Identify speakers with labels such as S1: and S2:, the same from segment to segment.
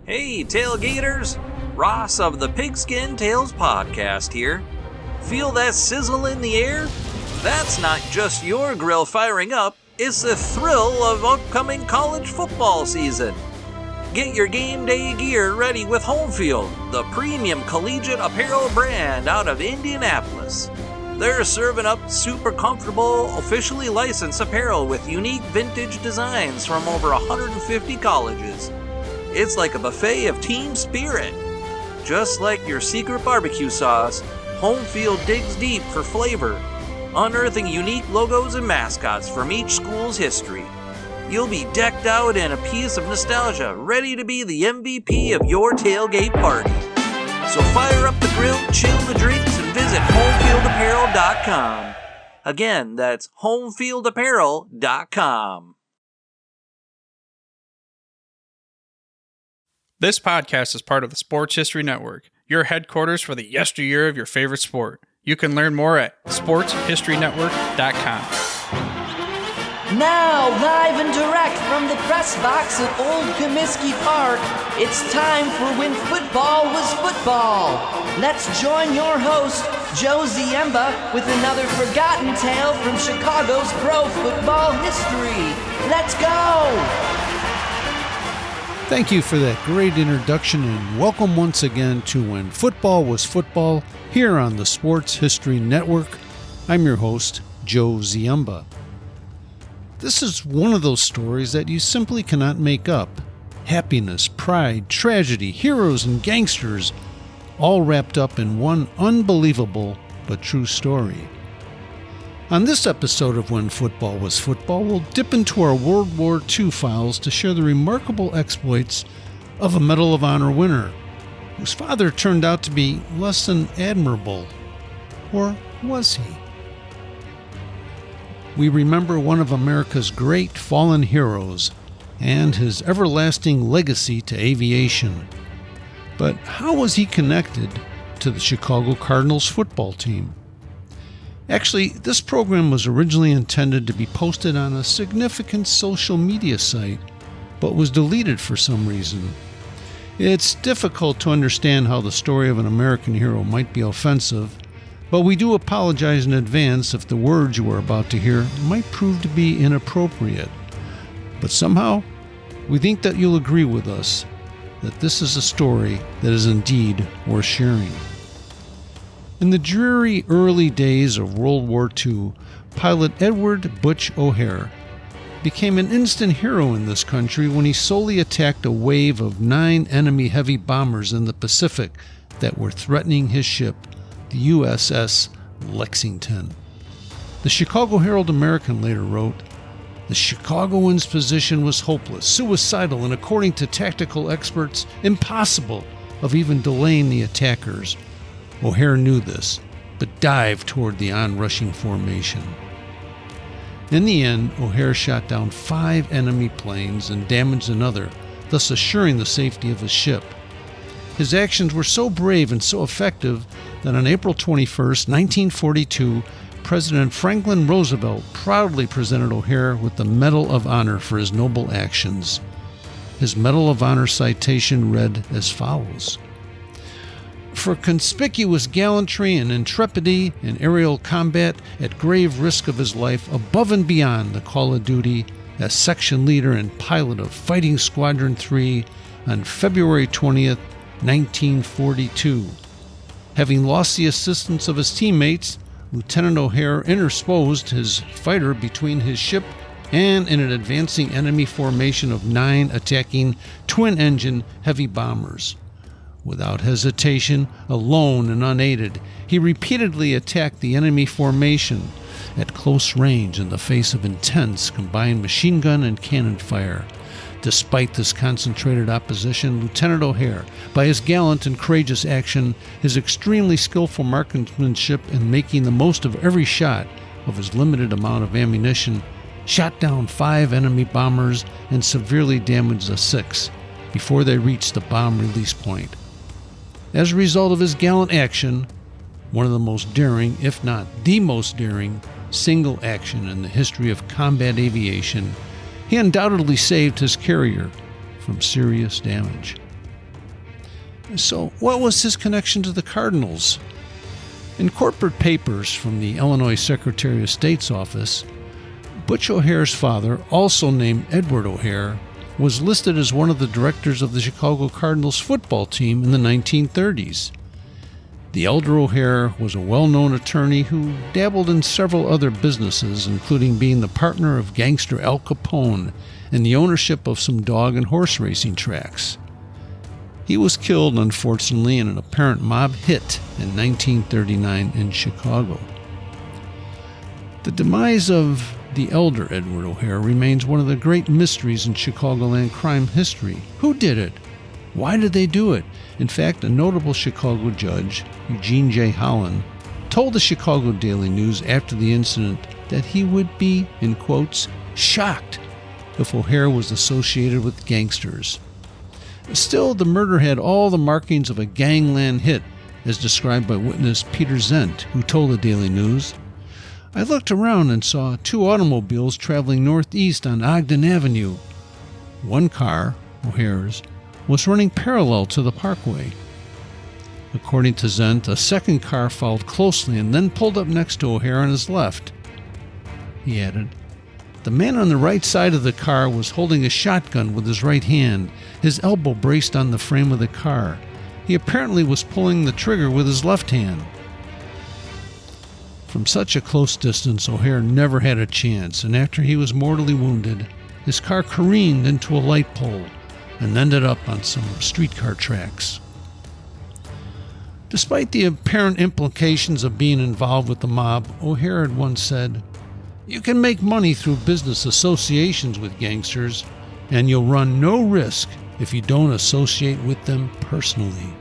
S1: Hey, tailgaters! Ross of the Pigskin Tales podcast here. Feel that sizzle in the air? That's not just your grill firing up, it's the thrill of upcoming college football season. Get your game day gear ready with Home Field, the premium collegiate apparel brand out of Indianapolis. They're serving up super comfortable, officially licensed apparel with unique vintage designs from over 150 colleges. It's like a buffet of team spirit. Just like your secret barbecue sauce, Home Field digs deep for flavor, unearthing unique logos and mascots from each school's history. You'll be decked out in a piece of nostalgia, ready to be the MVP of your tailgate party. So fire up the grill, chill the drinks, and visit homefieldapparel.com. Again, that's homefieldapparel.com.
S2: This podcast is part of the Sports History Network, your headquarters for the yesteryear of your favorite sport. You can learn more at sportshistorynetwork.com.
S3: Now, live and direct from the press box at Old Comiskey Park, it's time for When Football Was Football. Let's join your host, Joe Ziemba, with another forgotten tale from Chicago's pro football history. Let's go!
S4: Thank you for that great introduction, and welcome once again to When Football Was Football here on the Sports History Network. I'm your host, Joe Ziemba. This is one of those stories that you simply cannot make up. Happiness, pride, tragedy, heroes, and gangsters, all wrapped up in one unbelievable but true story. On this episode of When Football Was Football, we'll dip into our World War II files to share the remarkable exploits of a Medal of Honor winner, whose father turned out to be less than admirable. Or was he? We remember one of America's great fallen heroes and his everlasting legacy to aviation. But how was he connected to the Chicago Cardinals football team? Actually, this program was originally intended to be posted on a significant social media site, but was deleted for some reason. It's difficult to understand how the story of an American hero might be offensive, but we do apologize in advance if the words you are about to hear might prove to be inappropriate. But somehow, we think that you'll agree with us that this is a story that is indeed worth sharing. In the dreary early days of World War II, pilot Edward Butch O'Hare became an instant hero in this country when he solely attacked a wave of 9 enemy heavy bombers in the Pacific that were threatening his ship, the USS Lexington. The Chicago Herald-American later wrote, "The Chicagoans' position was hopeless, suicidal, and according to tactical experts, impossible of even delaying the attackers. O'Hare knew this, but dived toward the onrushing formation." In the end, O'Hare shot down 5 enemy planes and damaged another, thus assuring the safety of his ship. His actions were so brave and so effective that on April 21, 1942, President Franklin Roosevelt proudly presented O'Hare with the Medal of Honor for his noble actions. His Medal of Honor citation read as follows: "For conspicuous gallantry and intrepidity in aerial combat at grave risk of his life above and beyond the call of duty as section leader and pilot of Fighting Squadron 3 on February 20th, 1942. Having lost the assistance of his teammates, Lieutenant O'Hare interposed his fighter between his ship and in an advancing enemy formation of 9 attacking twin-engine heavy bombers. Without hesitation, alone and unaided, he repeatedly attacked the enemy formation at close range in the face of intense combined machine gun and cannon fire. Despite this concentrated opposition, Lieutenant O'Hare, by his gallant and courageous action, his extremely skillful marksmanship in making the most of every shot of his limited amount of ammunition, shot down 5 enemy bombers and severely damaged the 6th before they reached the bomb release point. As a result of his gallant action, one of the most daring, if not the most daring, single action in the history of combat aviation, he undoubtedly saved his carrier from serious damage. So, what was his connection to the Cardinals? In corporate papers from the Illinois Secretary of State's office, Butch O'Hare's father, also named Edward O'Hare, was listed as one of the directors of the Chicago Cardinals football team in the 1930s. The elder O'Hare was a well-known attorney who dabbled in several other businesses, including being the partner of gangster Al Capone and the ownership of some dog and horse racing tracks. He was killed, unfortunately, in an apparent mob hit in 1939 in Chicago. The demise of the elder Edward O'Hare remains one of the great mysteries in Chicagoland crime history. Who did it? Why did they do it? In fact, a notable Chicago judge, Eugene J. Holland, told the Chicago Daily News after the incident that he would be, in quotes, shocked if O'Hare was associated with gangsters. Still, the murder had all the markings of a gangland hit, as described by witness Peter Zent, who told the Daily News, "I looked around and saw two automobiles traveling northeast on Ogden Avenue. One car, O'Hare's, was running parallel to the parkway. According to Zent, a second car followed closely and then pulled up next to O'Hare on his left." He added, "The man on the right side of the car was holding a shotgun with his right hand, his elbow braced on the frame of the car. He apparently was pulling the trigger with his left hand." From such a close distance, O'Hare never had a chance, and after he was mortally wounded, his car careened into a light pole and ended up on some streetcar tracks. Despite the apparent implications of being involved with the mob, O'Hare had once said, "You can make money through business associations with gangsters, and you'll run no risk if you don't associate with them personally."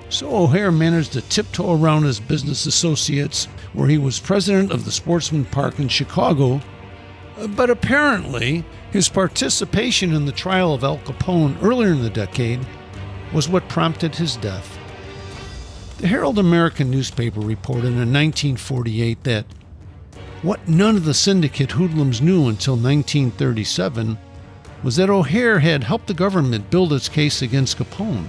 S4: So O'Hare managed to tiptoe around his business associates, where he was president of the Sportsman Park in Chicago, but apparently his participation in the trial of Al Capone earlier in the decade was what prompted his death. The Herald American newspaper reported in 1948 that what none of the syndicate hoodlums knew until 1937 was that O'Hare had helped the government build its case against Capone.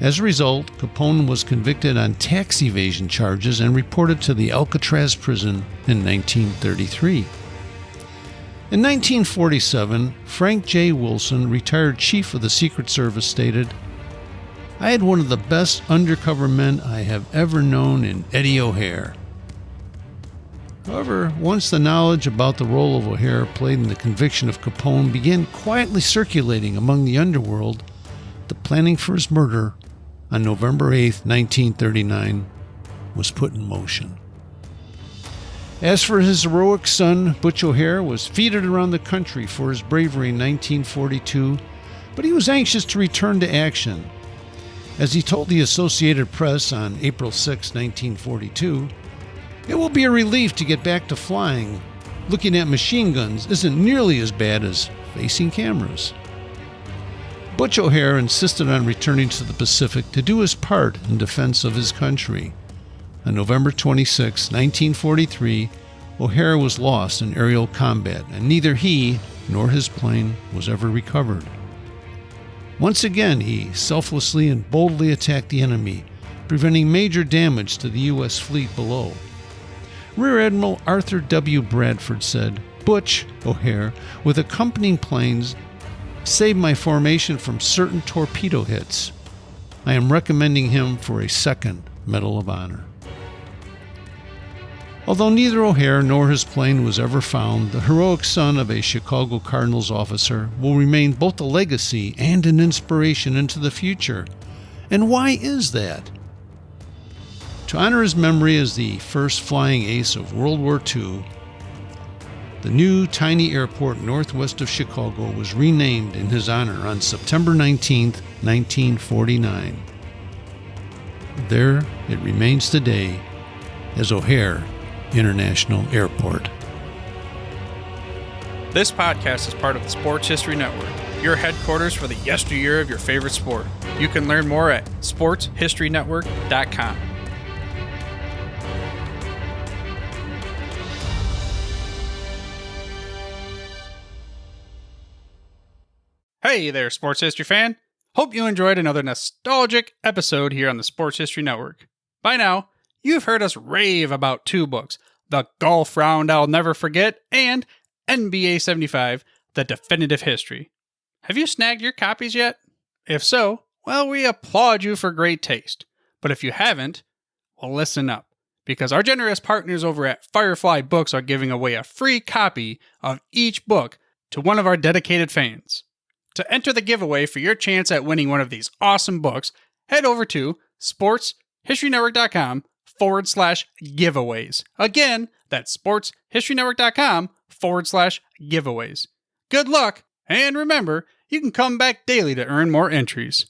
S4: As a result, Capone was convicted on tax evasion charges and reported to the Alcatraz prison in 1933. In 1947, Frank J. Wilson, retired chief of the Secret Service, stated, "I had one of the best undercover men I have ever known in Eddie O'Hare." However, once the knowledge about the role of O'Hare played in the conviction of Capone began quietly circulating among the underworld, the planning for his murder on November 8, 1939, was put in motion. As for his heroic son, Butch O'Hare was feted around the country for his bravery in 1942, but he was anxious to return to action. As he told the Associated Press on April 6, 1942, "It will be a relief to get back to flying. Looking at machine guns isn't nearly as bad as facing cameras." Butch O'Hare insisted on returning to the Pacific to do his part in defense of his country. On November 26, 1943, O'Hare was lost in aerial combat, and neither he nor his plane was ever recovered. Once again, he selflessly and boldly attacked the enemy, preventing major damage to the U.S. fleet below. Rear Admiral Arthur W. Bradford said, "Butch O'Hare, with accompanying planes, saved my formation from certain torpedo hits. I am recommending him for a second Medal of Honor." Although neither O'Hare nor his plane was ever found, the heroic son of a Chicago Cardinals officer will remain both a legacy and an inspiration into the future. And why is that? To honor his memory as the first flying ace of World War II, the new tiny airport northwest of Chicago was renamed in his honor on September 19, 1949. There it remains today as O'Hare International Airport.
S2: This podcast is part of the Sports History Network, your headquarters for the yesteryear of your favorite sport. You can learn more at sportshistorynetwork.com. Hey there, sports history fan. Hope you enjoyed another nostalgic episode here on the Sports History Network. By now, you've heard us rave about two books, The Golf Round I'll Never Forget and NBA 75, The Definitive History. Have you snagged your copies yet? If so, well, we applaud you for great taste. But if you haven't, well, listen up, because our generous partners over at Firefly Books are giving away a free copy of each book to one of our dedicated fans. To enter the giveaway for your chance at winning one of these awesome books, head over to sportshistorynetwork.com/giveaways. Again, that's sportshistorynetwork.com/giveaways. Good luck, and remember, you can come back daily to earn more entries.